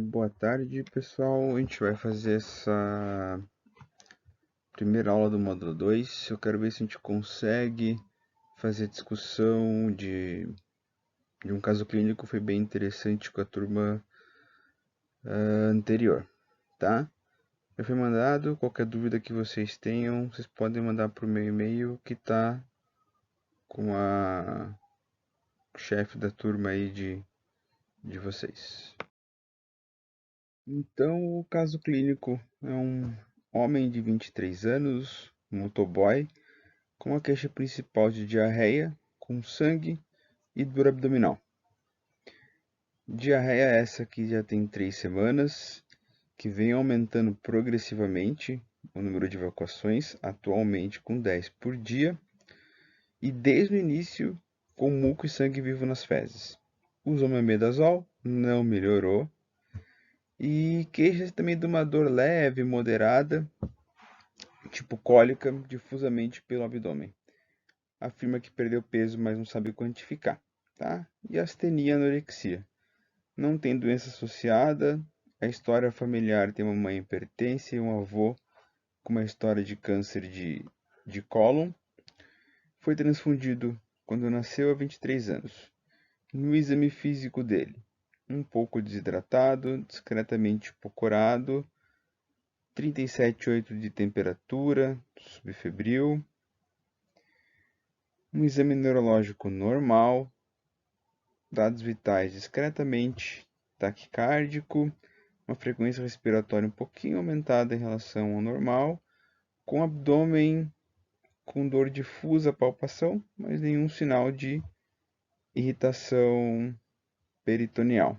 Boa tarde, pessoal. A gente vai fazer essa primeira aula do módulo 2. Eu quero ver se a gente consegue fazer discussão de um caso clínico que foi bem interessante com a turma anterior, tá? Já foi mandado. Qualquer dúvida que vocês tenham, vocês podem mandar para o meu e-mail que tá com a chefe da turma aí de vocês. Então, o caso clínico é um homem de 23 anos, motoboy, com a queixa principal de diarreia, com sangue e dor abdominal. Diarreia essa que já tem 3 semanas, que vem aumentando progressivamente o número de evacuações, atualmente com 10 por dia, e desde o início com muco e sangue vivo nas fezes. Usou mebendazol, não melhorou, e queixa também de uma dor leve, moderada, tipo cólica, difusamente pelo abdômen. Afirma que perdeu peso, mas não sabe quantificar, tá? E astenia e anorexia. Não tem doença associada. A história familiar tem uma mãe hipertensa e um avô com uma história de câncer de cólon. Foi transfundido quando nasceu há 23 anos. No exame físico dele, um pouco desidratado, discretamente hipocorado, 37,8 de temperatura, subfebril, um exame neurológico normal, dados vitais discretamente taquicárdico, uma frequência respiratória um pouquinho aumentada em relação ao normal, com abdômen com dor difusa, palpação, mas nenhum sinal de irritação peritoneal.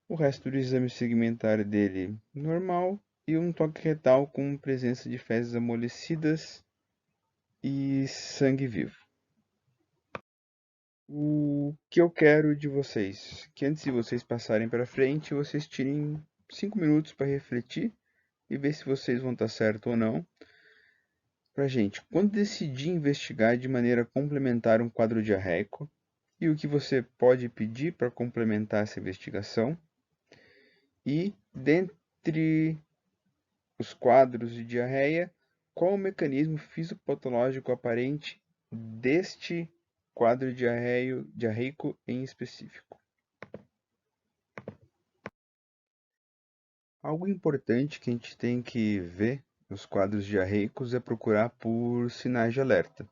O resto do exame segmentar dele normal e um toque retal com presença de fezes amolecidas e sangue vivo. O que eu quero de vocês, que antes de vocês passarem para frente, vocês tirem 5 minutos para refletir e ver se vocês vão estar certo ou não. Para gente, quando decidir investigar de maneira complementar um quadro diarreico e o que você pode pedir para complementar essa investigação, e dentre os quadros de diarreia, qual o mecanismo fisiopatológico aparente deste quadro diarreico em específico. Algo importante que a gente tem que ver nos quadros diarreicos é procurar por sinais de alerta,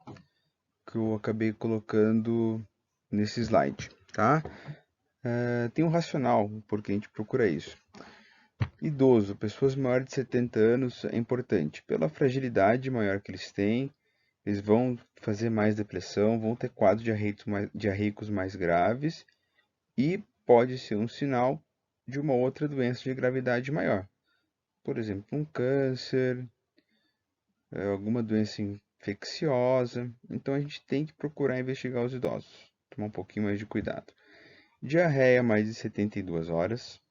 que eu acabei colocando nesse slide, tá? Tem um racional por que a gente procura isso. Idoso, pessoas maiores de 70 anos é importante, pela fragilidade maior que eles têm, eles vão fazer mais depressão, vão ter quadros diarreicos mais graves e pode ser um sinal de uma outra doença de gravidade maior. Por exemplo, um câncer, alguma doença infecciosa. Então a gente tem que procurar investigar os idosos, tomar um pouquinho mais de cuidado. Diarreia mais de 72 horas,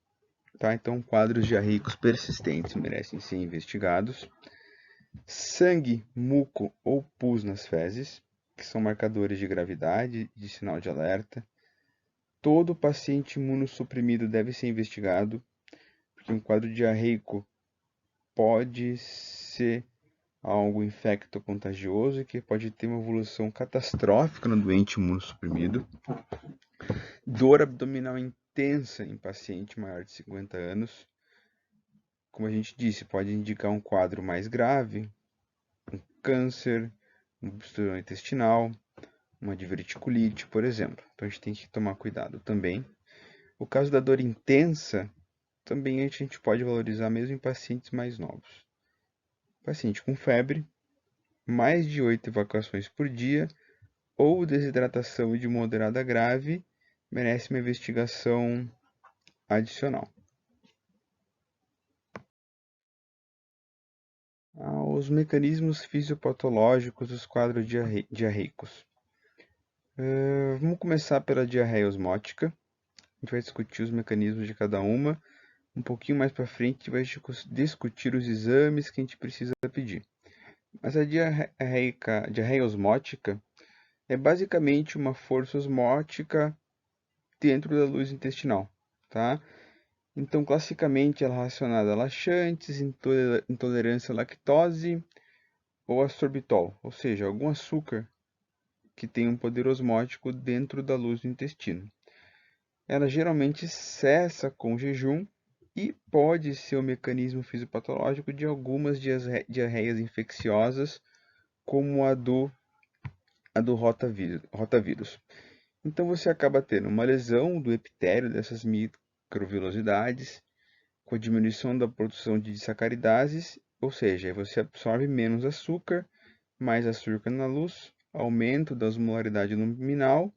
tá? Então quadros diarreicos persistentes merecem ser investigados. Sangue, muco ou pus nas fezes, que são marcadores de gravidade, de sinal de alerta. Todo paciente imunossuprimido deve ser investigado, porque um quadro diarreico pode ser algo infecto-contagioso e que pode ter uma evolução catastrófica no doente imunossuprimido. Dor abdominal intensa em paciente maior de 50 anos. Como a gente disse, pode indicar um quadro mais grave, um câncer, uma obstrução intestinal, uma diverticulite, por exemplo. Então a gente tem que tomar cuidado também. O caso da dor intensa, também a gente pode valorizar mesmo em pacientes mais novos. Paciente com febre, mais de 8 evacuações por dia, ou desidratação de moderada grave, merece uma investigação adicional. Os mecanismos fisiopatológicos dos quadros diarreicos. Vamos começar pela diarreia osmótica. A gente vai discutir os mecanismos de cada uma. Um pouquinho mais para frente, a gente vai discutir os exames que a gente precisa pedir. Mas a diarreia osmótica é basicamente uma força osmótica dentro da luz intestinal, tá? Então, classicamente, ela é relacionada a laxantes, intolerância à lactose ou a sorbitol, ou seja, algum açúcar que tem um poder osmótico dentro da luz do intestino. Ela geralmente cessa com jejum e pode ser o mecanismo fisiopatológico de algumas diarreias infecciosas, como a do rotavírus. Então você acaba tendo uma lesão do epitélio dessas microvilosidades, com a diminuição da produção de sacaridases, ou seja, você absorve menos açúcar, mais açúcar na luz, aumento da osmolaridade luminal,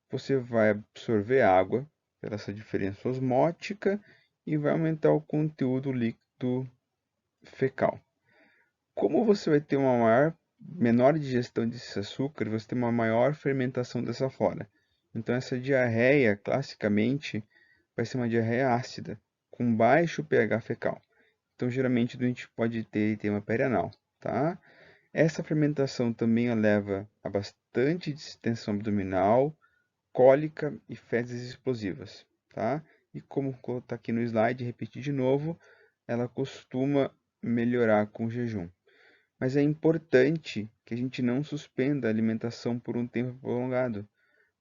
você vai absorver água pela essa diferença osmótica e vai aumentar o conteúdo líquido fecal. Como você vai ter uma menor digestão desses açúcares, você tem uma maior fermentação dessa flora. Então essa diarreia, classicamente, vai ser uma diarreia ácida, com baixo pH fecal. Então geralmente a gente pode ter edema perianal, tá? Essa fermentação também leva a bastante distensão abdominal, cólica e fezes explosivas, tá? E como está aqui no slide, repetir de novo, ela costuma melhorar com o jejum. Mas é importante que a gente não suspenda a alimentação por um tempo prolongado,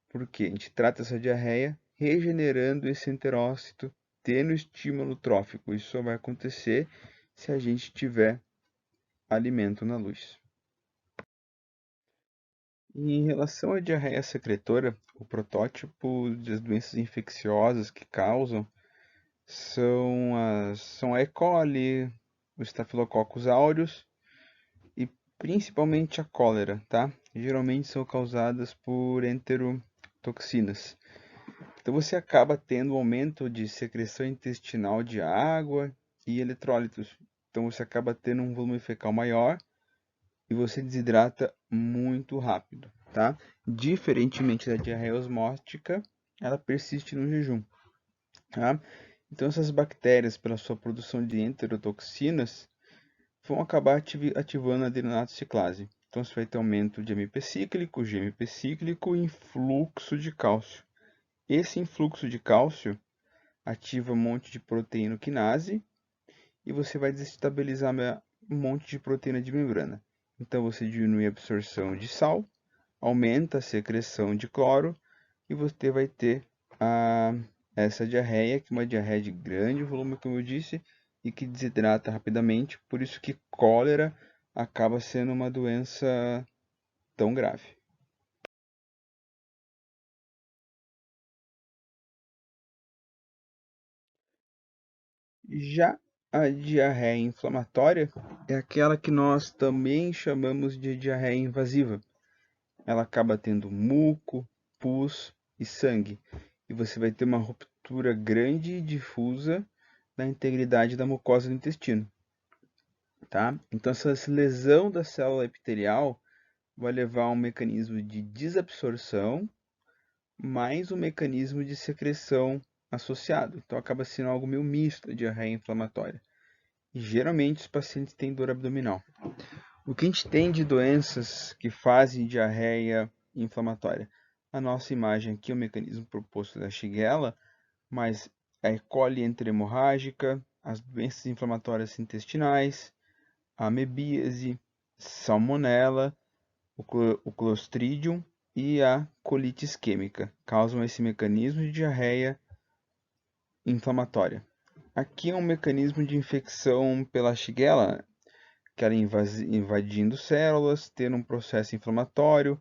porque a gente trata essa diarreia regenerando esse enterócito, tendo estímulo trófico. Isso só vai acontecer se a gente tiver alimento na luz. E em relação à diarreia secretora, o protótipo das doenças infecciosas que causam são a E. coli, o Staphylococcus aureus e principalmente a cólera, tá? Geralmente são causadas por enterotoxinas. Então você acaba tendo um aumento de secreção intestinal de água e eletrólitos. Então você acaba tendo um volume fecal maior e você desidrata muito rápido, tá? Diferentemente da diarreia osmótica, ela persiste no jejum, tá? Então essas bactérias, pela sua produção de enterotoxinas, vão acabar ativando a adenonato ciclase. Então você vai ter aumento de AMP cíclico, GMP cíclico e influxo de cálcio. Esse influxo de cálcio ativa um monte de proteína quinase e você vai desestabilizar um monte de proteína de membrana. Então você diminui a absorção de sal, aumenta a secreção de cloro e você vai ter essa diarreia, que é uma diarreia de grande volume, como eu disse, e que desidrata rapidamente, por isso que cólera acaba sendo uma doença tão grave. Já a diarreia inflamatória é aquela que nós também chamamos de diarreia invasiva. Ela acaba tendo muco, pus e sangue, e você vai ter uma ruptura grande e difusa da integridade da mucosa do intestino, tá? Então essa lesão da célula epitelial vai levar a um mecanismo de desabsorção mais um mecanismo de secreção associado. Então acaba sendo algo meio misto, a diarreia inflamatória. E geralmente os pacientes têm dor abdominal. O que a gente tem de doenças que fazem diarreia inflamatória? A nossa imagem aqui é o mecanismo proposto da Shigella, mas a E. coli enterohemorrágica, as doenças inflamatórias intestinais, a amebíase, salmonela, o clostridium e a colite isquêmica causam esse mecanismo de diarreia inflamatória. Aqui é um mecanismo de infecção pela Shigella, que ela invadindo células, tendo um processo inflamatório,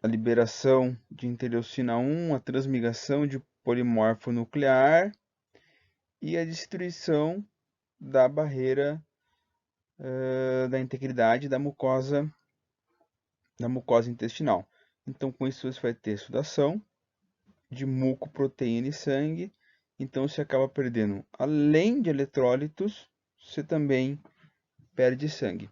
a liberação de interleucina 1, a transmigração de polimorfo nuclear e a destruição da barreira da integridade da mucosa intestinal. Então, com isso, você vai ter sudação de muco, proteína e sangue. Então, você acaba perdendo, além de eletrólitos, você também perde sangue.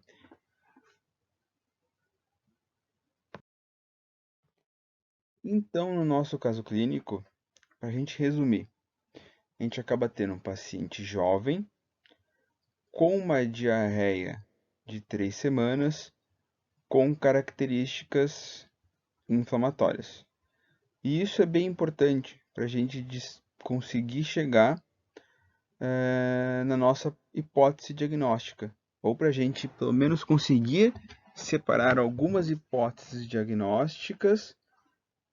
Então, no nosso caso clínico, para a gente resumir, a gente acaba tendo um paciente jovem com uma diarreia de 3 semanas com características inflamatórias. E isso é bem importante, para a gente conseguir chegar na nossa hipótese diagnóstica, ou para a gente pelo menos conseguir separar algumas hipóteses diagnósticas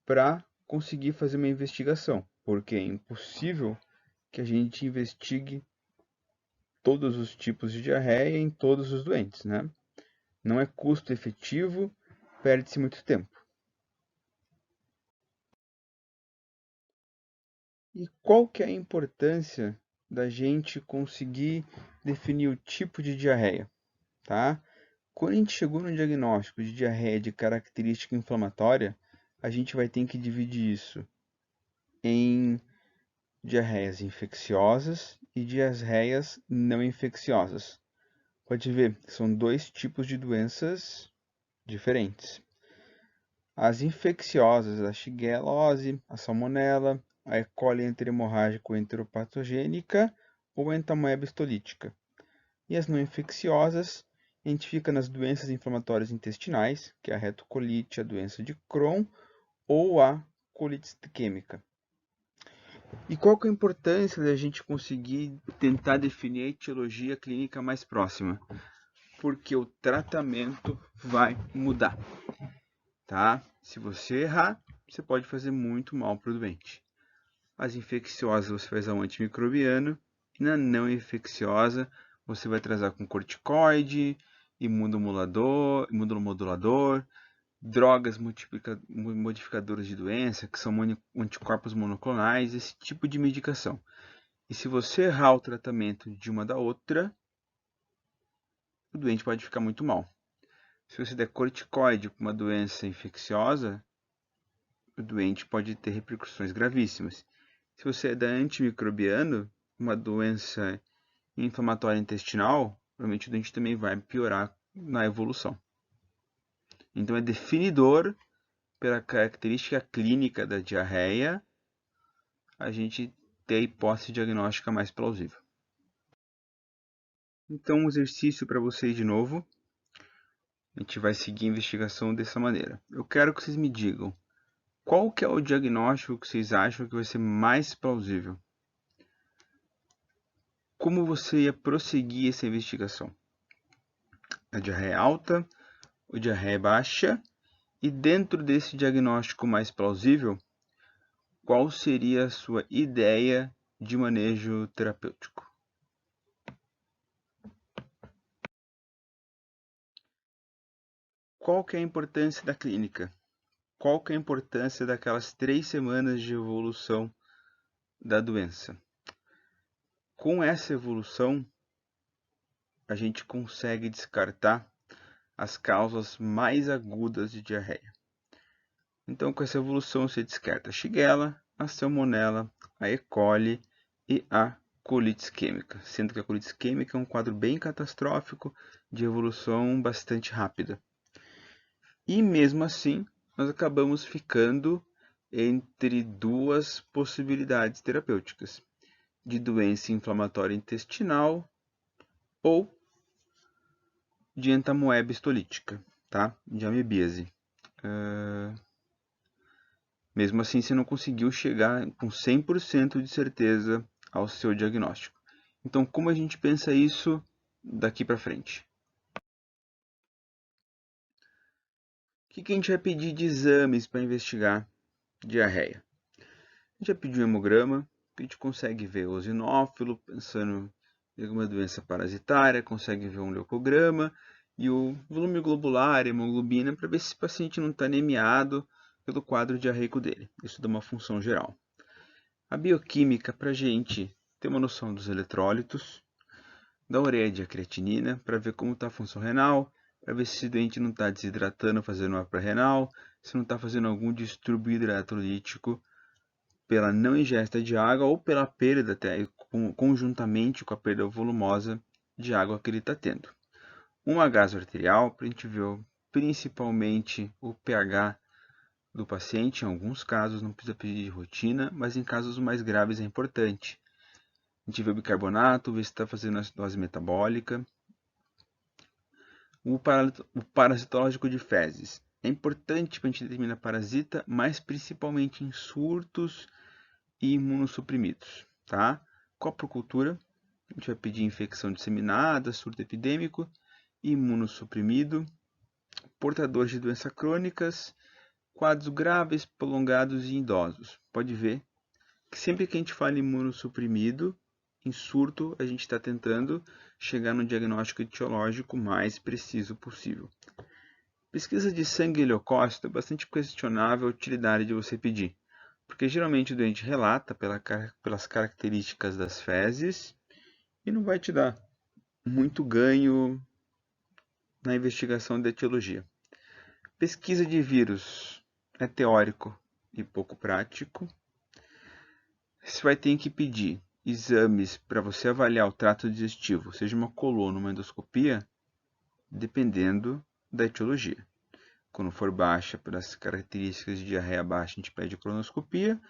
para conseguir fazer uma investigação, porque é impossível que a gente investigue todos os tipos de diarreia em todos os doentes, né? Não é custo efetivo, perde-se muito tempo. E qual que é a importância da gente conseguir definir o tipo de diarreia, tá? Quando a gente chegou no diagnóstico de diarreia de característica inflamatória, a gente vai ter que dividir isso em diarreias infecciosas e diarreias não infecciosas. Pode ver, são dois tipos de doenças diferentes. As infecciosas, a Shigella, a Salmonella, a E. coli enteropatogênica ou a entamoeba histolítica. E as não infecciosas, a gente fica nas doenças inflamatórias intestinais, que é a retocolite, a doença de Crohn ou a colite isquêmica. E qual que é a importância da gente conseguir tentar definir a etiologia clínica mais próxima? Porque o tratamento vai mudar, tá? Se você errar, você pode fazer muito mal para o doente. As infecciosas você vai usar um antimicrobiano, e na não infecciosa você vai tratar com corticoide, imunomodulador, drogas modificadoras de doença, que são anticorpos monoclonais, esse tipo de medicação. E se você errar o tratamento de uma da outra, o doente pode ficar muito mal. Se você der corticoide para uma doença infecciosa, o doente pode ter repercussões gravíssimas. Se você der antimicrobiano, uma doença inflamatória intestinal, provavelmente o doente também vai piorar na evolução. Então é definidor pela característica clínica da diarreia, a gente ter a hipótese diagnóstica mais plausível. Então, um exercício para vocês de novo. A gente vai seguir a investigação dessa maneira. Eu quero que vocês me digam qual que é o diagnóstico que vocês acham que vai ser mais plausível. Como você ia prosseguir essa investigação? A diarreia alta ou diarreia baixa? E dentro desse diagnóstico mais plausível, qual seria a sua ideia de manejo terapêutico? Qual que é a importância da clínica? Qual que é a importância daquelas 3 semanas de evolução da doença? Com essa evolução, a gente consegue descartar as causas mais agudas de diarreia. Então, com essa evolução, você descarta a Shigella, a Salmonella, a E. coli e a colite isquêmica, sendo que a colite isquêmica é um quadro bem catastrófico de evolução bastante rápida. E mesmo assim, nós acabamos ficando entre duas possibilidades terapêuticas, de doença inflamatória intestinal ou de entamoeba histolítica, tá? De amebíase. Mesmo assim, você não conseguiu chegar com 100% de certeza ao seu diagnóstico. Então, como a gente pensa isso daqui para frente? O que a gente vai pedir de exames para investigar diarreia? A gente vai pedir um hemograma, que a gente consegue ver o eosinófilo, pensando em alguma doença parasitária, consegue ver um leucograma e o volume globular, hemoglobina, para ver se o paciente não está anemiado pelo quadro diarreico dele. Isso dá uma função geral. A bioquímica, para a gente ter uma noção dos eletrólitos, da ureia de creatinina, para ver como está a função renal, para ver se esse doente não está desidratando, fazendo uma pré-renal, se não está fazendo algum distúrbio hidroeletrolítico pela não ingesta de água ou pela perda, até conjuntamente com a perda volumosa de água que ele está tendo. Uma gaso arterial, para a gente ver principalmente o pH do paciente, em alguns casos não precisa pedir de rotina, mas em casos mais graves é importante. A gente vê o bicarbonato, ver se está fazendo acidose metabólica. O parasitológico de fezes. É importante para a gente determinar parasita, mas principalmente em surtos e imunossuprimidos, tá? Coprocultura, a gente vai pedir infecção disseminada, surto epidêmico, imunossuprimido, portadores de doenças crônicas, quadros graves, prolongados e idosos. Pode ver que sempre que a gente fala imunossuprimido, em surto, a gente está tentando chegar no diagnóstico etiológico mais preciso possível. Pesquisa de sangue e leucócito é bastante questionável a utilidade de você pedir, porque geralmente o doente relata pelas características das fezes e não vai te dar muito ganho na investigação da etiologia. Pesquisa de vírus é teórico e pouco prático. Você vai ter que pedir exames para você avaliar o trato digestivo, seja uma coluna ou uma endoscopia, dependendo da etiologia. Quando for baixa, pelas características de diarreia baixa, a gente pede colonoscopia.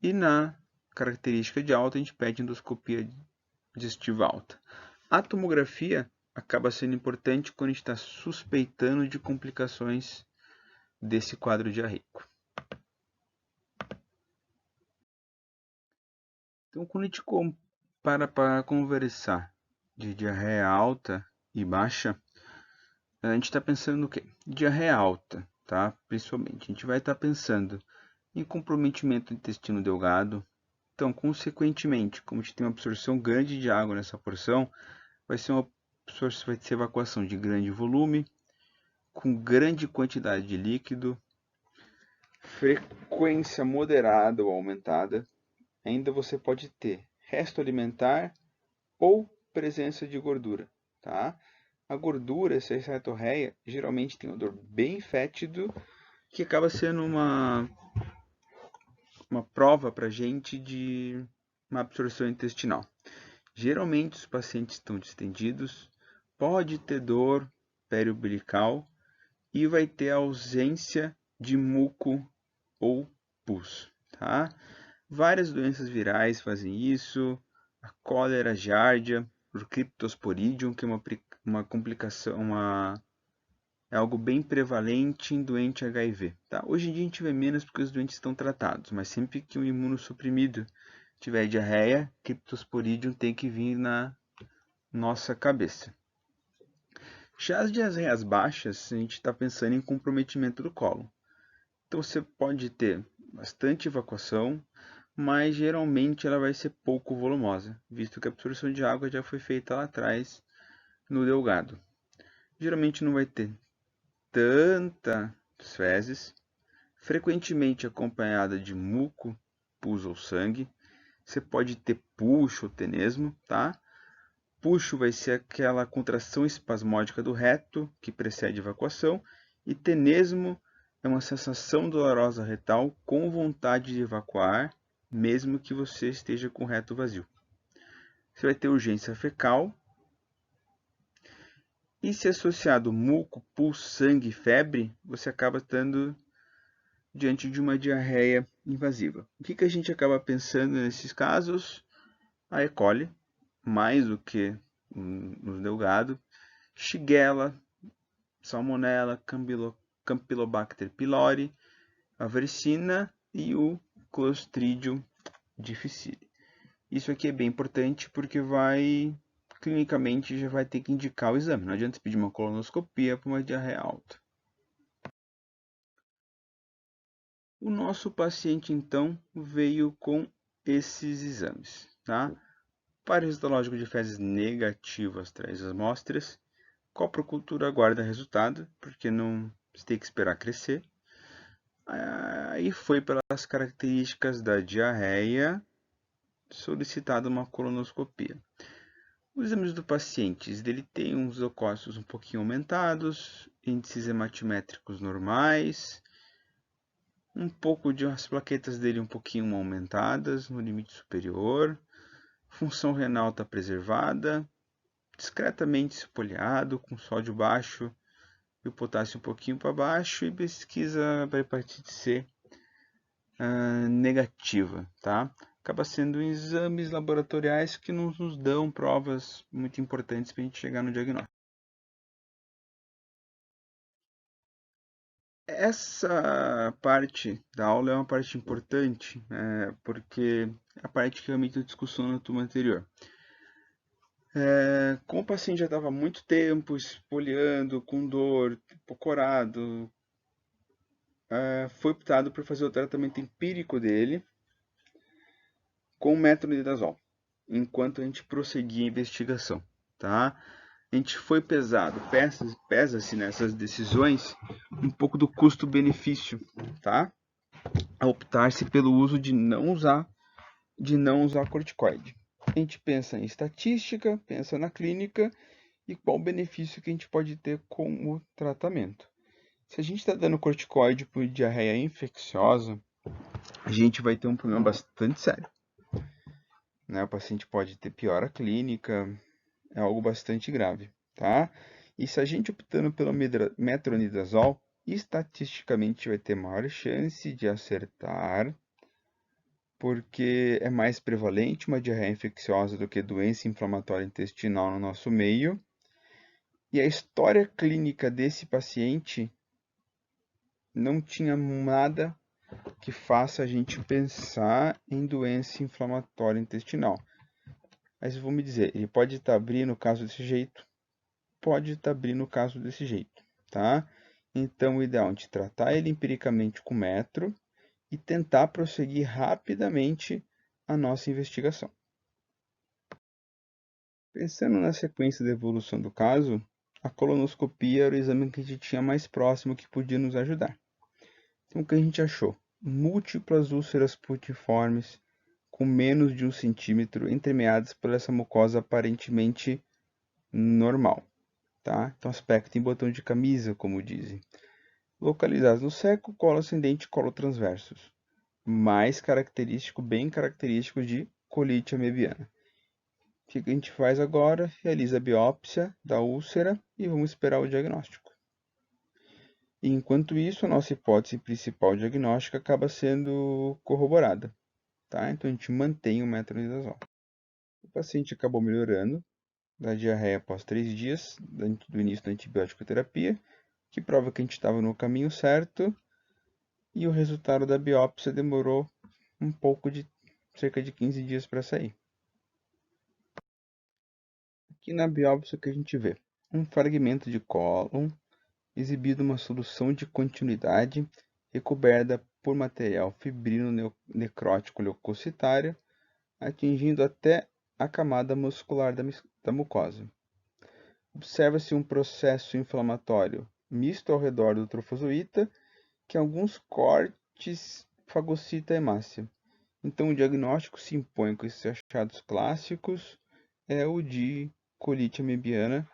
E na característica de alta, a gente pede endoscopia digestiva alta. A tomografia acaba sendo importante quando a gente está suspeitando de complicações desse quadro diarreico. Então, quando a gente para conversar de diarreia alta e baixa, a gente está pensando no quê? Diarreia alta, tá? Principalmente. A gente vai estar pensando em comprometimento do intestino delgado. Então, consequentemente, como a gente tem uma absorção grande de água nessa porção, vai ser evacuação de grande volume, com grande quantidade de líquido, frequência moderada ou aumentada. Ainda você pode ter resto alimentar ou presença de gordura, tá? A gordura, essa cetourreia, geralmente tem um odor bem fétido, que acaba sendo uma prova para a gente de uma absorção intestinal. Geralmente os pacientes estão distendidos, pode ter dor periumbilical e vai ter ausência de muco ou pus, tá? Várias doenças virais fazem isso, a cólera giardia, o Cryptosporidium, que é uma complicação, é algo bem prevalente em doente HIV. Tá? Hoje em dia a gente vê menos porque os doentes estão tratados, mas sempre que um imunossuprimido tiver diarreia, Cryptosporidium tem que vir na nossa cabeça. Já as diarreias baixas, a gente está pensando em comprometimento do cólon. Então você pode ter bastante evacuação, mas geralmente ela vai ser pouco volumosa, visto que a absorção de água já foi feita lá atrás no delgado. Geralmente não vai ter tantas fezes, frequentemente acompanhada de muco, pus ou sangue. Você pode ter puxo ou tenesmo, tá? Puxo vai ser aquela contração espasmódica do reto que precede a evacuação, e tenesmo é uma sensação dolorosa retal com vontade de evacuar, mesmo que você esteja com o reto vazio. Você vai ter urgência fecal. E se associado muco, pus, sangue e febre, você acaba estando diante de uma diarreia invasiva. O que a gente acaba pensando nesses casos? A E. coli, mais do que no delgado, Shigella, Salmonella, Campylobacter pylori, a varicina e o Clostridium difficile. Isso aqui é bem importante porque clinicamente já vai ter que indicar o exame. Não adianta pedir uma colonoscopia para uma diarreia alta. O nosso paciente, então, veio com esses exames, tá? Para o histológico de fezes negativas, traz as amostras. Coprocultura aguarda resultado, porque não tem que esperar crescer. Aí foi pelas características da diarreia solicitada uma colonoscopia. Os exames do paciente, ele tem uns leucócitos um pouquinho aumentados, índices hematimétricos normais, um pouco de as plaquetas dele um pouquinho aumentadas no limite superior, função renal está preservada, discretamente espoliado, com sódio baixo e o potássio um pouquinho para baixo, e pesquisa para hepatite C negativa, tá? Acaba sendo exames laboratoriais que não nos dão provas muito importantes para a gente chegar no diagnóstico. Essa parte da aula é uma parte importante, porque é a parte que realmente eu discussão na turma anterior. Como o paciente já estava há muito tempo esfoliando, com dor, corado, foi optado por fazer o tratamento empírico dele com metronidazol, enquanto a gente prosseguia a investigação, tá? A gente foi pesado, pesa-se nessas decisões um pouco do custo-benefício, tá? A optar-se pelo uso de não usar corticoide. A gente pensa em estatística, pensa na clínica e qual o benefício que a gente pode ter com o tratamento. Se a gente está dando corticoide por diarreia infecciosa, a gente vai ter um problema bastante sério. O paciente pode ter piora clínica, é algo bastante grave, tá? E se a gente optando pelo metronidazol, estatisticamente vai ter maior chance de acertar, porque é mais prevalente uma diarreia infecciosa do que doença inflamatória intestinal no nosso meio. E a história clínica desse paciente não tinha nada que faça a gente pensar em doença inflamatória intestinal. Mas vou me dizer, ele pode estar abrindo o caso desse jeito, pode estar abrindo o caso desse jeito, tá? Então, o ideal é de tratar ele empiricamente com metro e tentar prosseguir rapidamente a nossa investigação. Pensando na sequência da evolução do caso, a colonoscopia era o exame que a gente tinha mais próximo que podia nos ajudar. Então, o que a gente achou? Múltiplas úlceras putiformes com menos de 1 centímetro entremeadas por essa mucosa aparentemente normal, tá? Então, aspecto em botão de camisa, como dizem. Localizados no seco, colo ascendente e colo transversos. Mais característico, bem característico de colite amebiana. O que a gente faz agora? Realiza a biópsia da úlcera e vamos esperar o diagnóstico. E enquanto isso, a nossa hipótese principal diagnóstica acaba sendo corroborada, tá? Então a gente mantém o metronidazol. O paciente acabou melhorando da diarreia após 3 dias do início da antibiótico terapia, que prova que a gente estava no caminho certo, e o resultado da biópsia demorou um pouco de cerca de 15 dias para sair. Aqui na biópsia o que a gente vê? Um fragmento de cólon, exibido uma solução de continuidade recoberta por material fibrino necrótico leucocitário, atingindo até a camada muscular da mucosa. Observa-se um processo inflamatório misto ao redor do trofozoíta, que em alguns cortes fagocita a hemácia. Então, o diagnóstico se impõe com esses achados clássicos, é o de colite amebiana,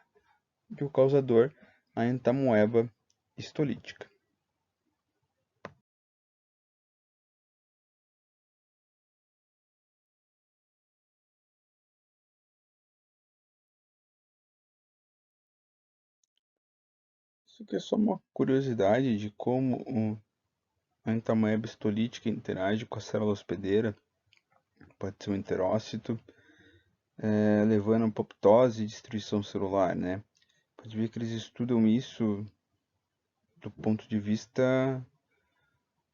e o causador, a entamoeba histolítica. Isso aqui é só uma curiosidade de como a entamoeba histolítica interage com a célula hospedeira, pode ser um enterócito, levando a apoptose e destruição celular, né? Pode ver que eles estudam isso do ponto de vista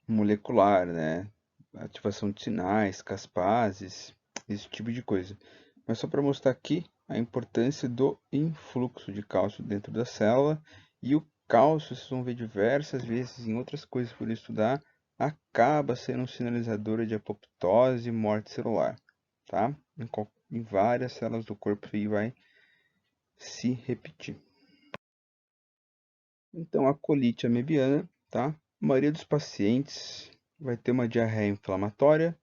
molecular, né? Ativação de sinais, caspases, esse tipo de coisa. Mas só para mostrar aqui a importância do influxo de cálcio dentro da célula, e o cálcio, vocês vão ver diversas vezes em outras coisas por estudar, acaba sendo um sinalizador de apoptose e morte celular, tá? Em várias células do corpo e vai se repetir. Então, a colite amebiana, tá? A maioria dos pacientes vai ter uma diarreia inflamatória,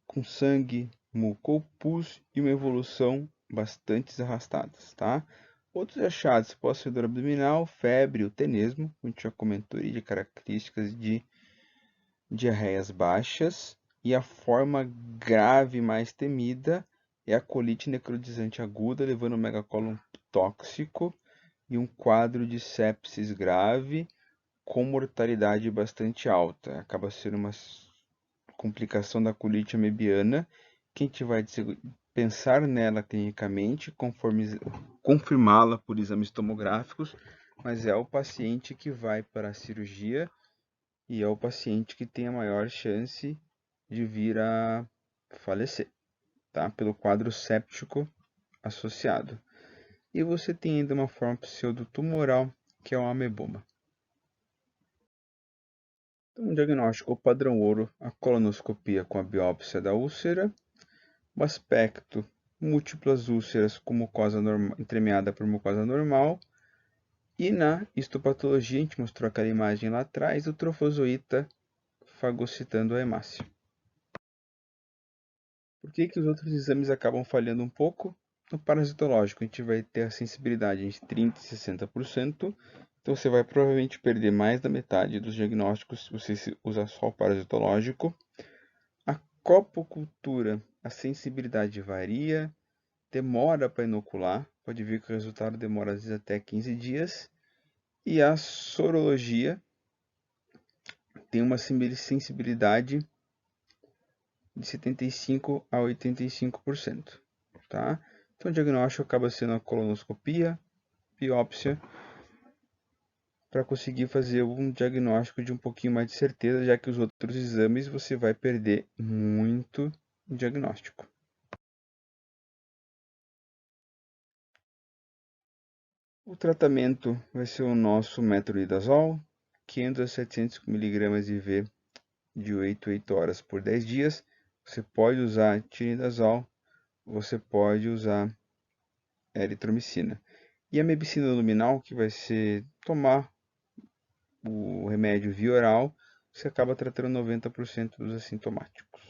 com sangue, muco ou pus e uma evolução bastante arrastadas, tá? Outros achados, pós-fedor abdominal, febre, o tenesmo, a gente já comentou aí de características de diarreias baixas, e a forma grave mais temida é a colite necrotizante aguda, levando ao megacólon tóxico e um quadro de sepsis grave com mortalidade bastante alta. Acaba sendo uma complicação da colite amebiana, que a gente vai pensar nela clinicamente, confirmá-la por exames tomográficos, mas é o paciente que vai para a cirurgia e é o paciente que tem a maior chance de vir a falecer, tá? Pelo quadro séptico associado. E você tem ainda uma forma pseudotumoral, que é o ameboma. Então, o diagnóstico padrão ouro, a colonoscopia com a biópsia da úlcera, o aspecto, múltiplas úlceras com mucosa entremeada por mucosa normal, e na histopatologia, a gente mostrou aquela imagem lá atrás, o trofozoíta fagocitando a hemácia. Por que os outros exames acabam falhando um pouco? No parasitológico, a gente vai ter a sensibilidade entre 30% e 60%, então você vai provavelmente perder mais da metade dos diagnósticos se você usar só o parasitológico. A copocultura, a sensibilidade varia, demora para inocular, pode vir que o resultado demora às vezes até 15 dias. E a sorologia tem uma sensibilidade de 75% a 85%, tá? Então o diagnóstico acaba sendo a colonoscopia, biópsia, para conseguir fazer um diagnóstico de um pouquinho mais de certeza, já que os outros exames você vai perder muito em diagnóstico. O tratamento vai ser o nosso metronidazol, 500 a 700 mg IV de 8 a 8 horas por 10 dias. Você pode usar tinidazol, você pode usar eritromicina. E a mebicina luminal, que vai ser tomar o remédio via oral, você acaba tratando 90% dos assintomáticos.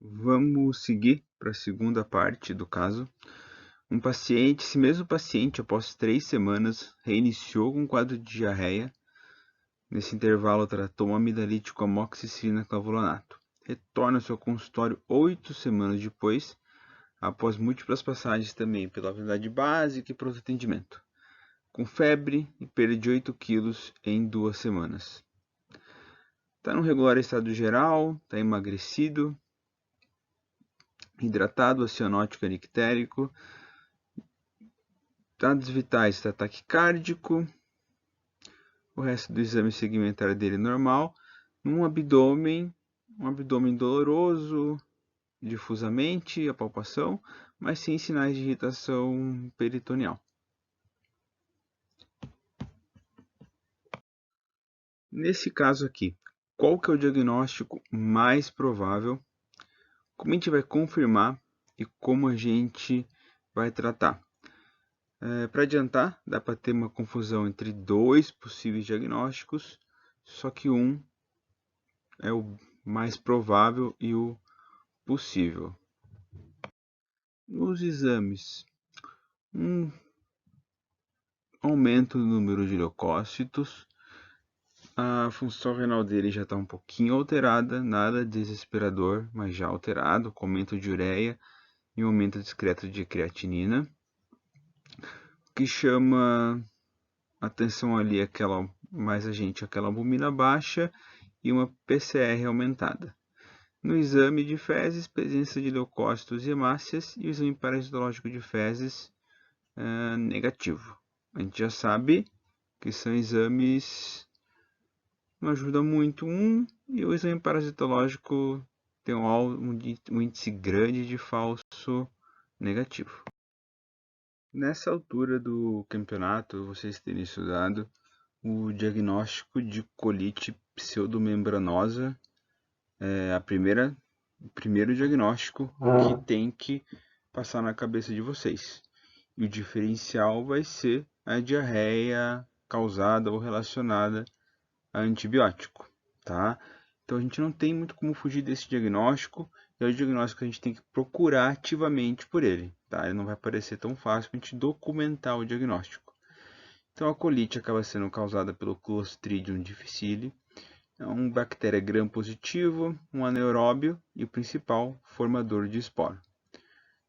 Vamos seguir para a segunda parte do caso. Um paciente, esse mesmo paciente, após 3 semanas, reiniciou com um quadro de diarreia. Nesse intervalo, tratou uma amidalite com amoxicilina clavulanato. Retorna ao seu consultório 8 semanas depois, após múltiplas passagens também pela unidade básica e pronto atendimento, com febre e perda de 8 quilos em 2 semanas. Está no regular estado geral, está emagrecido, hidratado, cianótico anictérico, dados vitais, está taquicárdico, o resto do exame segmentar dele normal, um abdômen doloroso, difusamente, a palpação, mas sem sinais de irritação peritoneal. Nesse caso aqui, qual que é o diagnóstico mais provável? Como a gente vai confirmar e como a gente vai tratar? Para adiantar, dá para ter uma confusão entre dois possíveis diagnósticos, só que um é o mais provável e o possível. Nos exames, um aumento no número de leucócitos, a função renal dele já está um pouquinho alterada, nada desesperador, mas já alterado, com aumento de ureia e um aumento discreto de creatinina. O que chama atenção ali é aquela albumina baixa e uma PCR aumentada. No exame de fezes, presença de leucócitos e hemácias, e o exame parasitológico de fezes negativo. A gente já sabe que são exames não ajuda muito e o exame parasitológico tem um índice grande de falso negativo. Nessa altura do campeonato, vocês terem estudado o diagnóstico de colite pseudomembranosa, o primeiro diagnóstico que tem que passar na cabeça de vocês. E o diferencial vai ser a diarreia causada ou relacionada a antibiótico, tá? Então a gente não tem muito como fugir desse diagnóstico, e é o diagnóstico que a gente tem que procurar ativamente por ele, tá? Ele não vai parecer tão fácil para a gente documentar o diagnóstico. Então a colite acaba sendo causada pelo Clostridium difficile, é uma bactéria gram-positivo, um anaeróbio e o principal formador de esporo.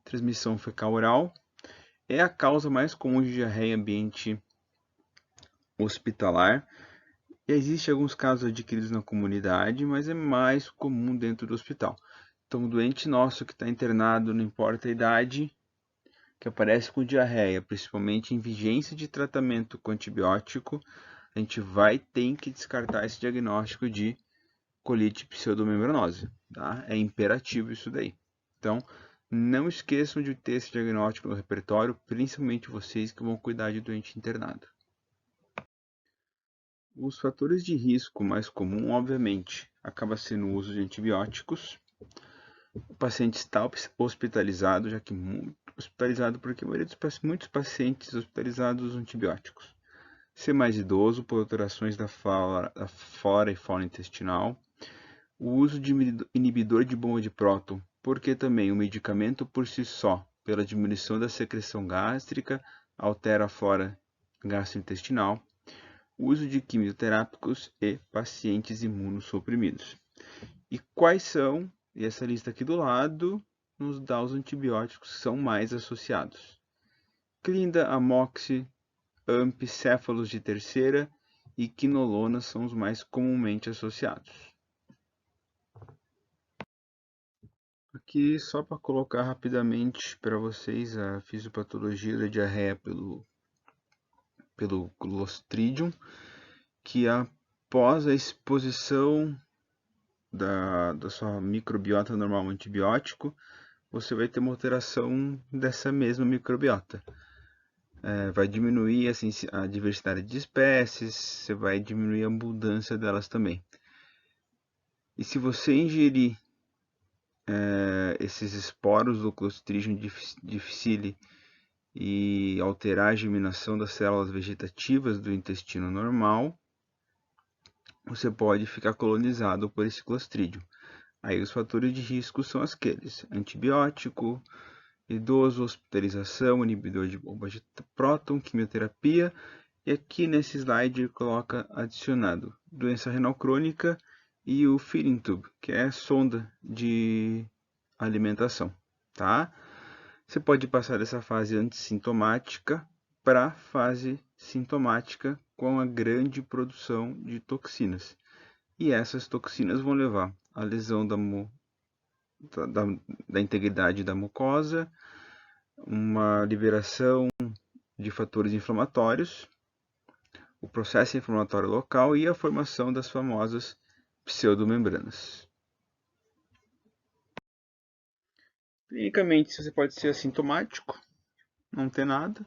Transmissão fecal-oral é a causa mais comum de diarreia em ambiente hospitalar. Existem alguns casos adquiridos na comunidade, mas é mais comum dentro do hospital. Então, o doente nosso que está internado, não importa a idade, que aparece com diarreia, principalmente em vigência de tratamento com antibiótico, a gente vai ter que descartar esse diagnóstico de colite pseudomembranosa, tá? É imperativo isso daí. Então, não esqueçam de ter esse diagnóstico no repertório, principalmente vocês que vão cuidar de doente internado. Os fatores de risco mais comum, obviamente, acaba sendo o uso de antibióticos. O paciente está hospitalizado, já que muito hospitalizado, porque a maioria muitos pacientes hospitalizados usam antibióticos. Ser mais idoso por alterações da flora e fauna intestinal. O uso de inibidor de bomba de próton, porque também o medicamento por si só, pela diminuição da secreção gástrica, altera a flora gastrointestinal. O uso de quimioterápicos e pacientes imunossuprimidos. E quais são, e essa lista aqui do lado, nos dá os antibióticos que são mais associados. Clinda, amoxi, ampicéfalos de terceira e quinolona são os mais comumente associados. Aqui só para colocar rapidamente para vocês a fisiopatologia da diarreia pelo Clostridium, que após a exposição da sua microbiota normal ao antibiótico, você vai ter uma alteração dessa mesma microbiota. Vai diminuir assim, a diversidade de espécies, você vai diminuir a abundância delas também. E se você ingerir esses esporos do Clostridium difficile e alterar a germinação das células vegetativas do intestino normal, você pode ficar colonizado por esse Clostridium. Aí os fatores de risco são aqueles: antibiótico, idoso, hospitalização, inibidor de bomba de próton, quimioterapia. E aqui nesse slide ele coloca adicionado doença renal crônica e o feeding tube, que é a sonda de alimentação, tá? Você pode passar dessa fase antissintomática para a fase sintomática com a grande produção de toxinas. E essas toxinas vão levar à lesão da integridade da mucosa, uma liberação de fatores inflamatórios, o processo inflamatório local e a formação das famosas pseudomembranas. Clinicamente, você pode ser assintomático, não ter nada.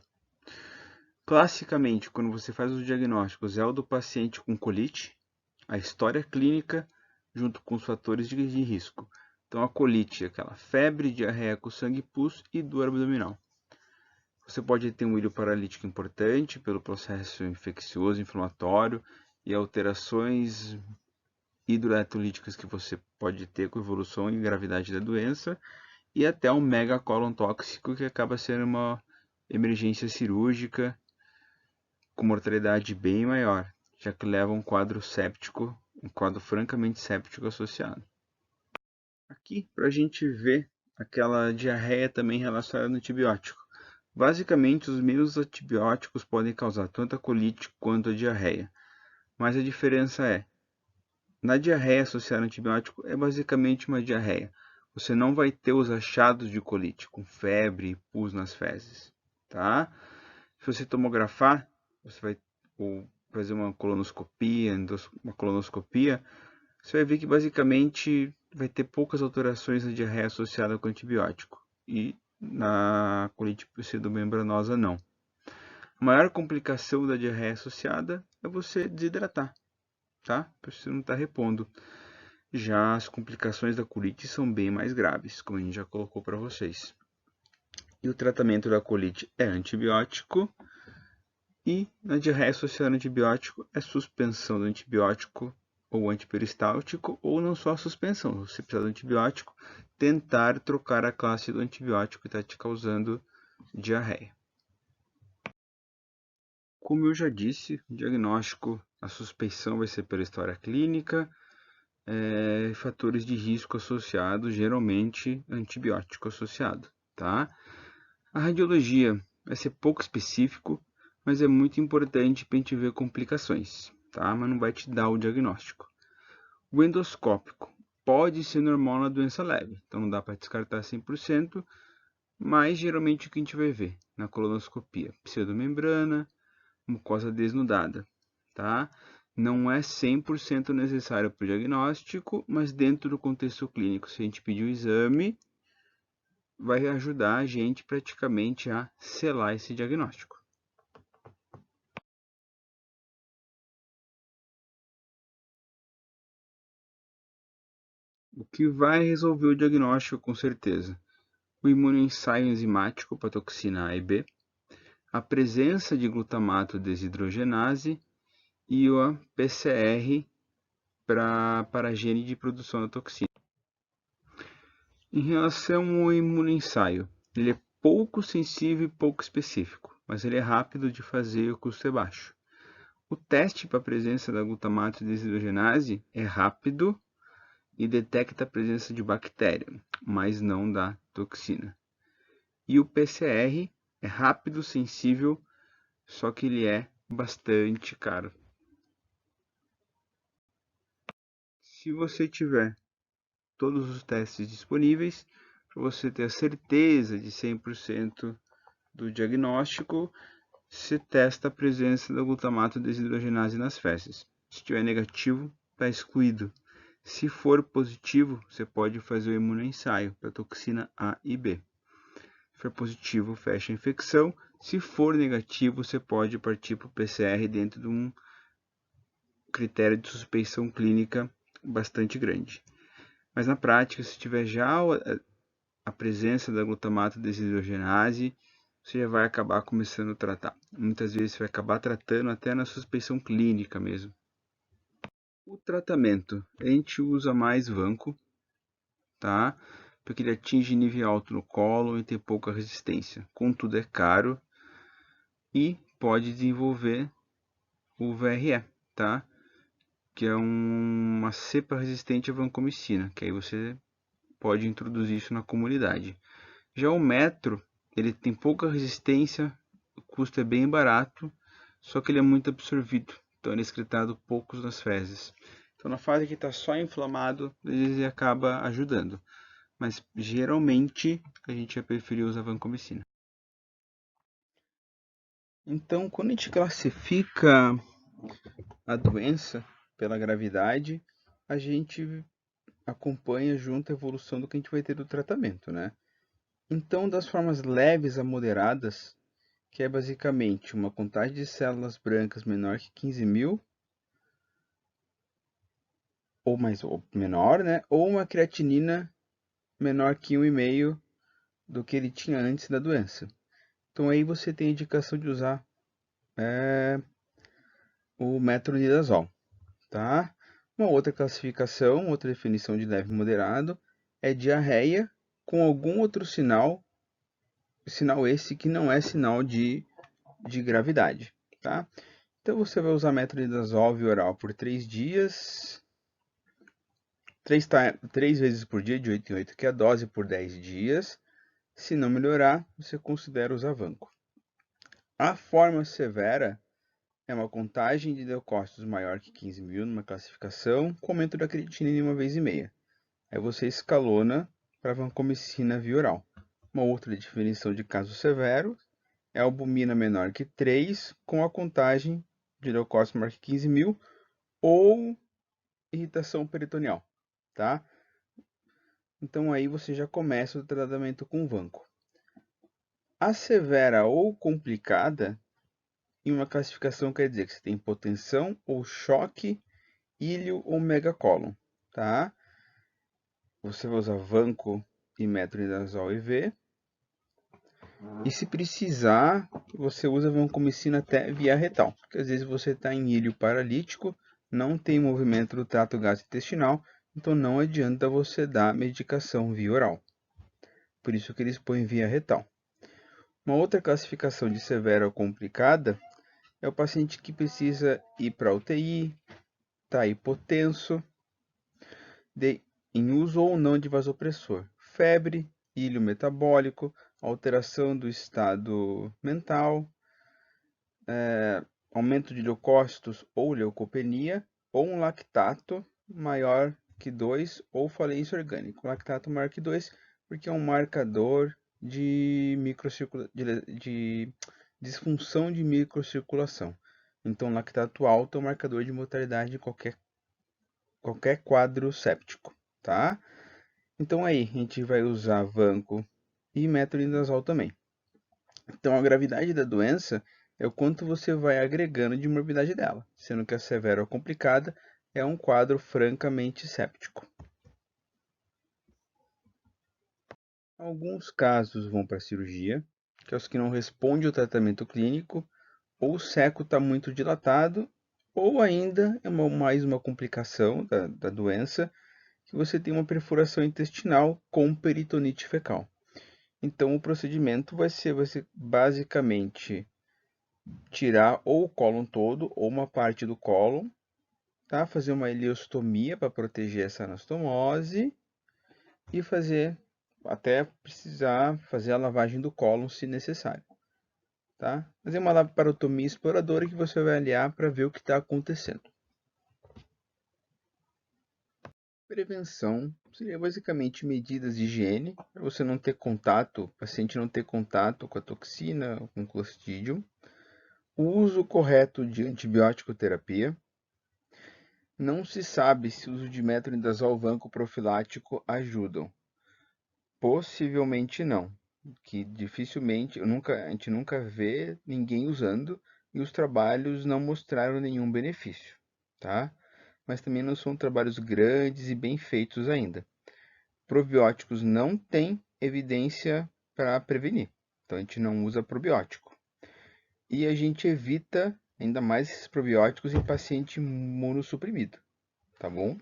Classicamente, quando você faz os diagnósticos, é o do paciente com colite, a história clínica, junto com os fatores de risco. Então, a colite é aquela febre, diarreia com sangue pus e dor abdominal. Você pode ter um ilho paralítico importante pelo processo infeccioso, inflamatório e alterações hidroeletrolíticas que você pode ter com evolução e gravidade da doença, e até um megacólon tóxico que acaba sendo uma emergência cirúrgica com mortalidade bem maior, já que leva um quadro séptico, um quadro francamente séptico associado. Aqui, para a gente ver aquela diarreia também relacionada no antibiótico. Basicamente, os mesmos antibióticos podem causar tanto a colite quanto a diarreia, mas a diferença é, na diarreia associada ao antibiótico é basicamente uma diarreia. Você não vai ter os achados de colite, com febre e pus nas fezes, tá? Se você tomografar, você vai fazer uma colonoscopia, você vai ver que basicamente vai ter poucas alterações na diarreia associada com antibiótico. E na colite pseudomembranosa não. A maior complicação da diarreia associada é você desidratar, tá? Porque você não está repondo. Já as complicações da colite são bem mais graves, como a gente já colocou para vocês. E o tratamento da colite é antibiótico. E na diarreia associada ao antibiótico é suspensão do antibiótico ou antiperistáltico, ou não só a suspensão. Se precisar do antibiótico, tentar trocar a classe do antibiótico que está te causando diarreia. Como eu já disse, o diagnóstico, a suspeição vai ser pela história clínica, fatores de risco associados, geralmente antibiótico associado, tá? A radiologia vai ser pouco específico, mas é muito importante para a gente ver complicações, tá? Mas não vai te dar o diagnóstico. O endoscópico pode ser normal na doença leve, então não dá para descartar 100%, mas geralmente o que a gente vai ver na colonoscopia? Pseudomembrana, mucosa desnudada. tá? Não é 100% necessário para o diagnóstico, mas dentro do contexto clínico, se a gente pedir o exame, vai ajudar a gente praticamente a selar esse diagnóstico. O que vai resolver o diagnóstico com certeza? O imunoensaio enzimático para toxina A e B, a presença de glutamato desidrogenase e a PCR para a gene de produção da toxina. Em relação ao imunoensaio, ele é pouco sensível e pouco específico, mas ele é rápido de fazer e o custo é baixo. O teste para a presença da glutamato desidrogenase é rápido e detecta a presença de bactéria, mas não da toxina. E o PCR é rápido, sensível, só que ele é bastante caro. Se você tiver todos os testes disponíveis, para você ter a certeza de 100% do diagnóstico, se testa a presença da glutamato desidrogenase nas fezes. Se estiver negativo, está excluído. Se for positivo, você pode fazer o imunoensaio para toxina A e B. Se for positivo, fecha a infecção. Se for negativo, você pode partir para o PCR dentro de um critério de suspeição clínica bastante grande. Mas na prática, se tiver já a presença da glutamato desidrogenase, você já vai acabar começando a tratar. Muitas vezes você vai acabar tratando até na suspeição clínica mesmo. O tratamento, a gente usa mais vanco, tá? Porque ele atinge nível alto no cólon e tem pouca resistência. Contudo, é caro e pode desenvolver o VRE, tá? Que é uma cepa resistente à vancomicina, que aí você pode introduzir isso na comunidade. Já o metro, ele tem pouca resistência, o custo é bem barato, só que ele é muito absorvido, então ele é excretado poucos nas fezes. Então na fase que está só inflamado, ele acaba ajudando, mas geralmente a gente vai preferir usar vancomicina. Então quando a gente classifica a doença pela gravidade, a gente acompanha junto a evolução do que a gente vai ter do tratamento, né? Então, das formas leves a moderadas, que é basicamente uma contagem de células brancas menor que 15.000, ou mais ou menor, né? Ou uma creatinina menor que 1,5 do que ele tinha antes da doença. Então aí você tem a indicação de usar o metronidazol, tá? Uma outra classificação, outra definição de leve e moderado é diarreia com algum outro sinal esse que não é sinal de gravidade, tá? Então você vai usar metronidazol via oral por 3 dias, 3 vezes por dia, de 8 em 8, que é a dose por 10 dias. Se não melhorar, você considera usar vanco. A forma severa é uma contagem de leucócitos maior que 15.000 numa classificação, com aumento da creatinina em 1,5 vezes. Aí você escalona para vancomicina via oral. Uma outra definição de caso severo é albumina menor que 3, com a contagem de leucócitos maior que 15.000 ou irritação peritoneal, tá? Então aí você já começa o tratamento com vanco. A severa ou complicada, em uma classificação quer dizer que você tem hipotensão ou choque íleo ou megacólon, tá? Você vai usar vanco e metronidazol IV. E se precisar, você usa vancomicina até via retal, porque às vezes você está em íleo paralítico, não tem movimento do trato gastrointestinal, então não adianta você dar medicação via oral. Por isso que eles põem via retal. Uma outra classificação de severa ou complicada é o paciente que precisa ir para UTI, está hipotenso, em uso ou não de vasopressor, febre, íleo metabólico, alteração do estado mental, aumento de leucócitos ou leucopenia, ou um lactato maior que 2 ou falência orgânica. O lactato maior que 2 porque é um marcador de disfunção de microcirculação. Então, lactato alto é um marcador de mortalidade de qualquer quadro séptico, tá? Então aí, a gente vai usar vanco e metronidazol também. Então, a gravidade da doença é o quanto você vai agregando de morbidade dela, sendo que a severa ou complicada é um quadro francamente séptico. Alguns casos vão para cirurgia, que é os que não respondem ao tratamento clínico, ou o seco está muito dilatado, ou ainda é mais uma complicação da doença, que você tem uma perfuração intestinal com peritonite fecal. Então, o procedimento vai ser basicamente tirar ou o cólon todo ou uma parte do cólon, tá? Fazer uma ileostomia para proteger essa anastomose e fazer até precisar fazer a lavagem do cólon se necessário, tá? Fazer uma laparotomia exploradora que você vai aliar para ver o que está acontecendo. Prevenção seria basicamente medidas de higiene, para você não ter contato, o paciente não ter contato com a toxina, com o Clostridium. O uso correto de antibiótico terapia. Não se sabe se o uso de metronidazol vanco profilático ajudam. Possivelmente não, que dificilmente, a gente nunca vê ninguém usando e os trabalhos não mostraram nenhum benefício, tá? Mas também não são trabalhos grandes e bem feitos ainda. Probióticos não têm evidência para prevenir, então a gente não usa probiótico. E a gente evita ainda mais esses probióticos em paciente imunossuprimido, tá bom?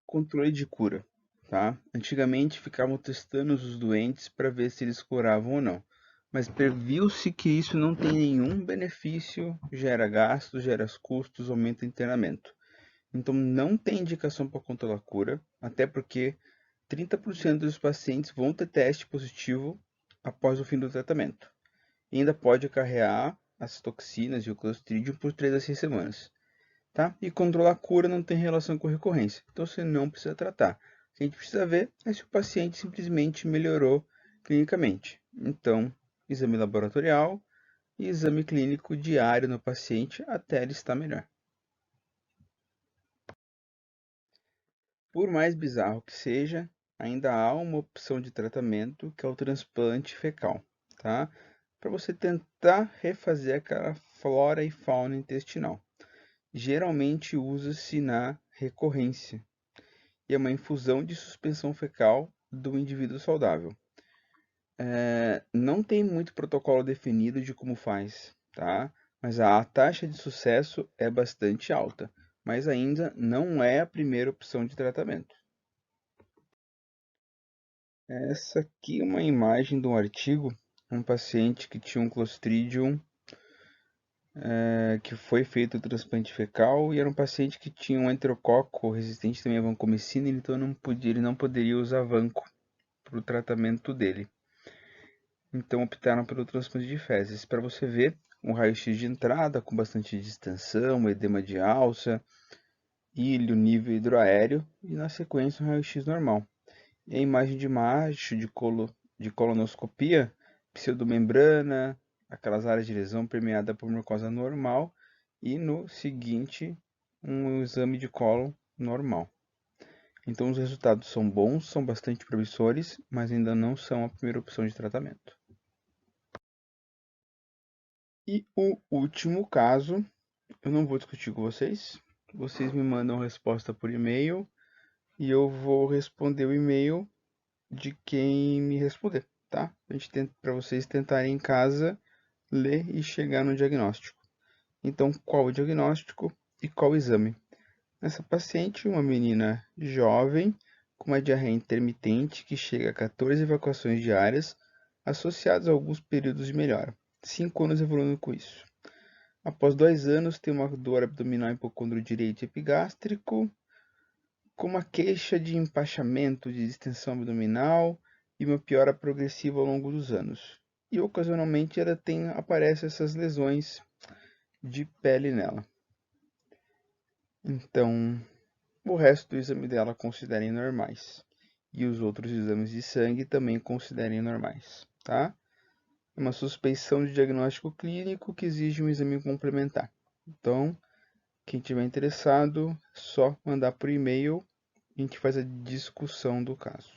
Controle de cura, tá? Antigamente ficavam testando os doentes para ver se eles curavam ou não, mas previu-se que isso não tem nenhum benefício, gera gastos, gera custos, aumenta o internamento. Então não tem indicação para controlar a cura, até porque 30% dos pacientes vão ter teste positivo após o fim do tratamento. E ainda pode acarrear as toxinas e o Clostridium por 3 a 6 semanas. Tá? E controlar a cura não tem relação com recorrência, então você não precisa tratar. O que a gente precisa ver é se o paciente simplesmente melhorou clinicamente. Então, exame laboratorial e exame clínico diário no paciente até ele estar melhor. Por mais bizarro que seja, ainda há uma opção de tratamento que é o transplante fecal, tá? Para você tentar refazer aquela flora e fauna intestinal. Geralmente usa-se na recorrência e é uma infusão de suspensão fecal do indivíduo saudável. Não tem muito protocolo definido de como faz, tá? Mas a taxa de sucesso é bastante alta, mas ainda não é a primeira opção de tratamento. Essa aqui é uma imagem de um artigo, um paciente que tinha um Clostridium, que foi feito o transplante fecal, e era um paciente que tinha um enterococo resistente também à vancomicina, então ele não poderia usar vanco para o tratamento dele. Então optaram pelo transplante de fezes. Para você ver um raio-x de entrada com bastante distensão, edema de alça, ilho, nível hidroaéreo e na sequência um raio-x normal. E a imagem de macho de colonoscopia, pseudomembrana, aquelas áreas de lesão permeada por mucosa normal e no seguinte um exame de cólon normal. Então os resultados são bons, são bastante promissores, mas ainda não são a primeira opção de tratamento. E o último caso, eu não vou discutir com vocês. Vocês me mandam a resposta por e-mail e eu vou responder o e-mail de quem me responder, tá? Para vocês tentarem em casa ler e chegar no diagnóstico. Então, qual o diagnóstico e qual o exame? Nessa paciente, uma menina jovem com uma diarreia intermitente que chega a 14 evacuações diárias, associadas a alguns períodos de melhora. 5 anos evoluindo com isso. Após 2 anos, tem uma dor abdominal hipocôndrio direito epigástrico, com uma queixa de empachamento, de distensão abdominal e uma piora progressiva ao longo dos anos. E ocasionalmente aparecem essas lesões de pele nela. Então, o resto do exame dela considerem normais. E os outros exames de sangue também considerem normais. tá? É uma suspeição de diagnóstico clínico que exige um exame complementar. Então, quem tiver interessado, é só mandar por e-mail e a gente faz a discussão do caso.